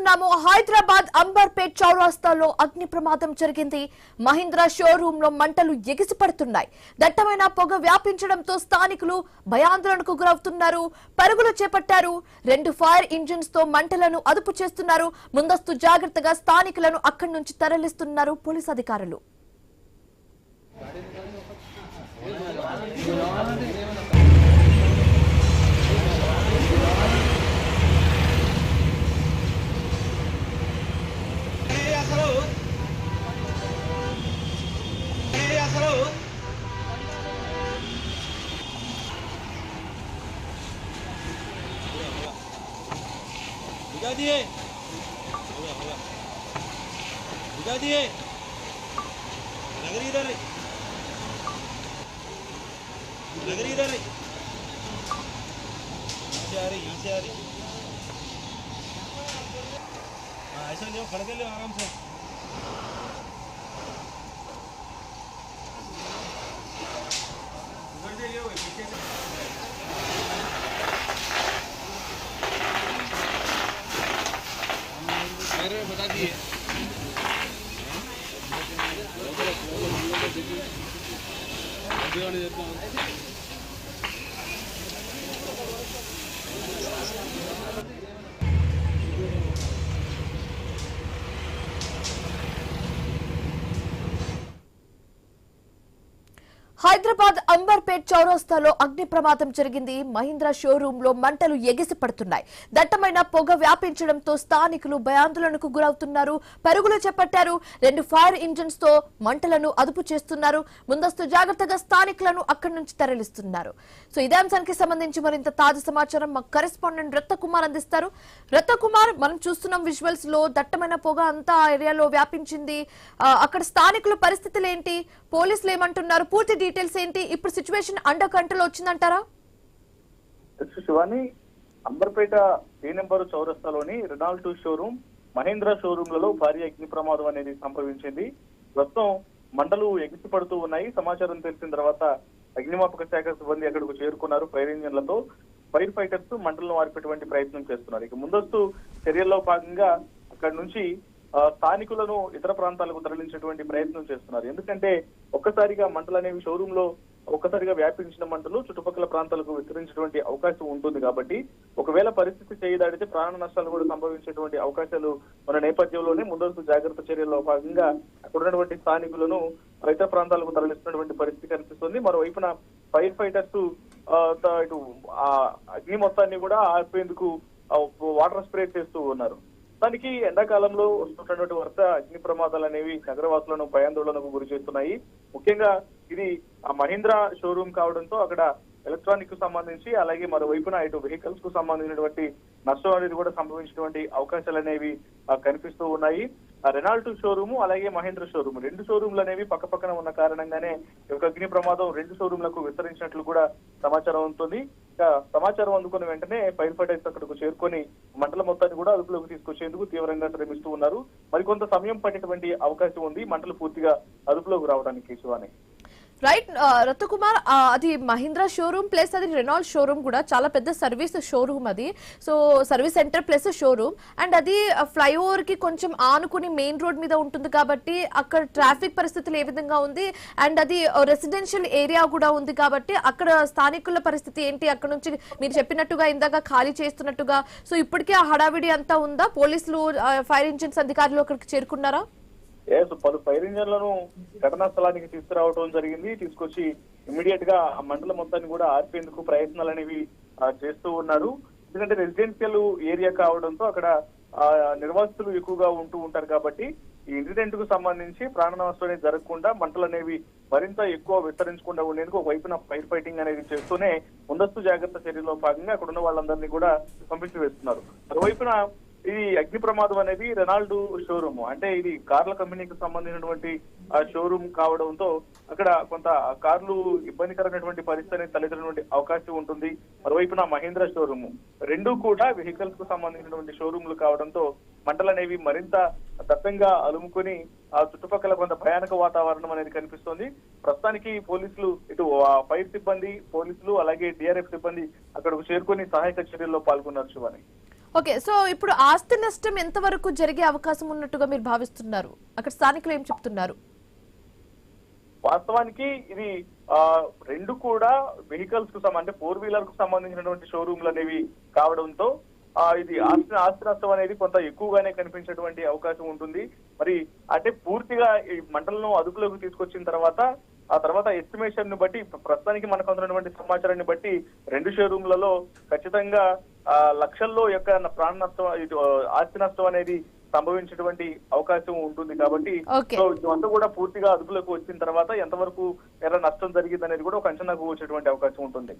చూస్తున్నాము హైదరాబాద్ అంబర్పేట్ చౌరాస్తాలో అగ్ని ప్రమాదం జరిగింది. మహీంద్రా షోరూమ్ లో మంటలు ఎగిసిపడుతున్నాయి. దట్టమైన పొగ వ్యాపించడంతో స్థానికులు భయాందోళనకు గురవుతున్నారు. పరుగులు చేపట్టారు. 2 ఫైర్ ఇంజిన్స్ తో మంటలను అదుపు చేస్తున్నారు. ముందస్తు జాగ్రత్తగా స్థానికులను అక్కడి నుంచి తరలిస్తున్నారు పోలీసు అధికారులు. ऐसा नहीं खड़े के लिए आराम से बता दिए హైదరాబాద్ అంబర్పేట్ చౌరస్తాలో అగ్ని ప్రమాదం జరిగింది. మహీంద్రా షోరూమ్ లో మంటలు ఎగిసి పడుతున్నాయి. దట్టమైన పొగ వ్యాపించడంతో స్థానికులు భయాందోళనకు గురవుతున్నారు. పరుగులు చేపట్టారు. 2 ఫైర్ ఇంజిన్స్ తో మంటలను అదుపు చేస్తున్నారు. ముందస్తు జాగ్రత్తగా స్థానికులను అక్కడి నుంచి తరలిస్తున్నారు. సో ఇదే అంశానికి సంబంధించి మరింత తాజా సమాచారం మా కరెస్పాండెంట్ రత్నకుమార్ అందిస్తారు. రత్నకుమార్, మనం చూస్తున్నాం విజువల్స్ లో దట్టమైన పొగ అంతా ఏరియాలో వ్యాపించింది. అక్కడ స్థానికుల పరిస్థితులు ఏంటి? పోలీసులు ఏమంటున్నారు? పూర్తి డీటెయిల్స్ ఏంటి? ఇప్పుడు సిచ్యువేషన్ అండర్ కంట్రోల్ వచ్చిందంటారా? శివాని, అంబర్పేట ఏ నెంబర్ చౌరస్తాలోని రెనాల్ట్ షోరూమ్, మహేంద్ర షోరూమ్లలో భారీ అగ్ని ప్రమాదం అనేది సంభవించింది. ప్రస్తుతం మంటలు ఎగిసి పడుతూ ఉన్నాయి. సమాచారం తెలిసిన తర్వాత అగ్నిమాపక శాఖ సిబ్బంది అక్కడకు చేరుకున్నారు. ఫైర్ ఇంజన్లతో ఫైర్ ఫైటర్స్ మంటలను ఆర్పేటువంటి ప్రయత్నం చేస్తున్నారు. ఇక ముందస్తు చర్యల్లో భాగంగా అక్కడి నుంచి స్థానికులను ఇతర ప్రాంతాలకు తరలించేటువంటి ప్రయత్నం చేస్తున్నారు. ఎందుకంటే ఒక్కసారిగా మంటలు అనేవి షోరూమ్ లో ఒక్కసారిగా వ్యాపించిన మంటలు చుట్టుపక్కల ప్రాంతాలకు విస్తరించేటువంటి అవకాశం ఉంటుంది. కాబట్టి ఒకవేళ పరిస్థితి చేయదాడితే ప్రాణ నష్టాలు కూడా సంభవించేటువంటి అవకాశాలు ఉన్న నేపథ్యంలోనే ముందస్తు జాగ్రత్త చర్యల్లో భాగంగా అక్కడ ఉన్నటువంటి స్థానికులను ఇతర ప్రాంతాలకు తరలిస్తున్నటువంటి పరిస్థితి కనిపిస్తుంది. మరోవైపున ఫైర్ ఫైటర్స్ ఇటు అగ్ని మొత్తాన్ని కూడా ఆర్పేందుకు వాటర్ స్ప్రే చేస్తూ ఉన్నారు. దానికి ఎండాకాలంలో వస్తున్నటువంటి వరుస అగ్ని ప్రమాదాలు అనేవి నగరవాసులను భయాందోళనకు గురి చేస్తున్నాయి. ముఖ్యంగా ఇది మహీంద్రా షోరూమ్ కావడంతో అక్కడ ఎలక్ట్రానిక్ కు సంబంధించి అలాగే మరోవైపున ఇటు వెహికల్స్ కు సంబంధించినటువంటి నష్టం అనేది కూడా సంభవించినటువంటి అవకాశాలు అనేవి కనిపిస్తూ ఉన్నాయి. రెనాల్ట్ షోరూమ్ అలాగే మహేంద్ర షోరూమ్ 2 షోరూమ్లు అనేవి పక్క పక్కన ఉన్న కారణంగానే ఒక అగ్ని ప్రమాదం 2 షోరూమ్లకు విస్తరించినట్లు కూడా సమాచారం ఉంటుంది. సమాచారం అందుకున్న వెంటనే ఫైర్ ఫైటర్స్ అక్కడకు చేరుకొని మంటల మొత్తాన్ని కూడా అదుపులోకి తీసుకొచ్చేందుకు తీవ్రంగా శ్రమిస్తూ ఉన్నారు. మరికొంత సమయం పట్టేటువంటి అవకాశం ఉంది మంటలు పూర్తిగా అదుపులోకి రావడానికి. శివాని, రైట్ రత్నకుమార్, అది మహీంద్రా షోరూమ్ ప్లస్ అది రెనాల్ట్ షోరూమ్ కూడా చాలా పెద్ద సర్వీస్ షోరూమ్. అది so service centre plus showroom and అది ఫ్లైఓవర్ కి కొంచెం ఆనుకుని మెయిన్ రోడ్ మీద ఉంటుంది కాబట్టి అక్కడ ట్రాఫిక్ పరిస్థితులు ఏ విధంగా ఉంది అండ్ అది రెసిడెన్షియల్ ఏరియా కూడా ఉంది కాబట్టి అక్కడ స్థానికుల పరిస్థితి ఏంటి? అక్కడ నుంచి మీరు చెప్పినట్టుగా ఇందాక ఖాళీ చేస్తున్నట్టుగా సో ఇప్పటికే ఆ హడావిడి అంతా ఉందా? పోలీసులు ఫైర్ ఇంజిన్స్ అధికారులు అక్కడికి చేరుకున్నారా? పలు ఫైర్ ఇంజన్లను ఘటనా స్థలానికి తీసుకురావడం జరిగింది. తీసుకొచ్చి ఇమ్మీడియట్ గా ఆ మంటల మొత్తాన్ని కూడా ఆర్పేందుకు ప్రయత్నాలు అనేవి చేస్తూ ఉన్నారు. ఎందుకంటే రెసిడెన్షియల్ ఏరియా కావడంతో అక్కడ నిర్వాసితులు ఎక్కువగా ఉంటూ ఉంటారు కాబట్టి ఈ ఇన్సిడెంట్ కు సంబంధించి ప్రాణ నష్టం అనేది జరగకుండా మంటలు అనేవి మరింత ఎక్కువ విస్తరించకుండా ఉండేందుకు ఒకవైపున ఫైర్ ఫైటింగ్ అనేది చేస్తూనే ముందస్తు జాగ్రత్త చర్యలో భాగంగా అక్కడ ఉన్న వాళ్ళందరినీ కూడా పంపించి వేస్తున్నారు. మరోవైపున ఇది అగ్ని ప్రమాదం అనేది రెనాల్ట్ షోరూమ్, అంటే ఇది కార్ల కంపెనీకి సంబంధించినటువంటి షోరూమ్ కావడంతో అక్కడ కొంత కార్లు ఇబ్బందికరమైనటువంటి పరిస్థితి తలెత్తినటువంటి అవకాశం ఉంటుంది. మరోవైపున మహీంద్రా షోరూమ్ 2 కూడా వెహికల్స్ కు సంబంధించినటువంటి షోరూమ్లు కావడంతో మంటలు అనేవి మరింత దట్టంగా అలుముకొని ఆ చుట్టుపక్కల కొంత భయానక వాతావరణం అనేది కనిపిస్తోంది. ప్రస్తుతానికి పోలీసులు ఇటు ఫైర్ సిబ్బంది, పోలీసులు అలాగే డిఆర్ఎఫ్ సిబ్బంది అక్కడకు చేరుకొని సహాయక చర్యల్లో పాల్గొన్నారు. శివాని, ఓకే, సో ఇప్పుడు ఆస్తి నష్టం ఎంతవరకు జరిగే అవకాశం ఉన్నట్టుగా మీరు భావిస్తున్నారు? అక్కడ స్థానికులు ఏం చెప్తున్నారు? వాస్తవానికి ఇది రెండు కూడా వెహికల్స్ కు అంటే 4-వీలర్ కు సంబంధించినటువంటి షోరూమ్లు అనేవి కావడంతో ఇది ఆస్తి నష్టం అనేది కొంత ఎక్కువగానే కనిపించేటువంటి అవకాశం ఉంటుంది. మరి అంటే పూర్తిగా ఈ మంటలను అదుపులోకి తీసుకొచ్చిన తర్వాత ఆ తర్వాత ఎస్టిమేషన్ ను బట్టి ప్రస్తుతానికి మనకు అందుతున్నటువంటి సమాచారాన్ని బట్టి రెండు షోరూమ్లలో ఖచ్చితంగా లక్షల్లో యొక్క ప్రాణ నష్టం ఆస్తి నష్టం అనేది సంభవించేటువంటి అవకాశం ఉంటుంది. కాబట్టి సో ఇదంతా కూడా పూర్తిగా అదుపులోకి వచ్చిన తర్వాత ఎంతవరకు నష్టం జరిగింది అనేది కూడా ఒక అంచనాకు వచ్చేటువంటి అవకాశం ఉంటుంది.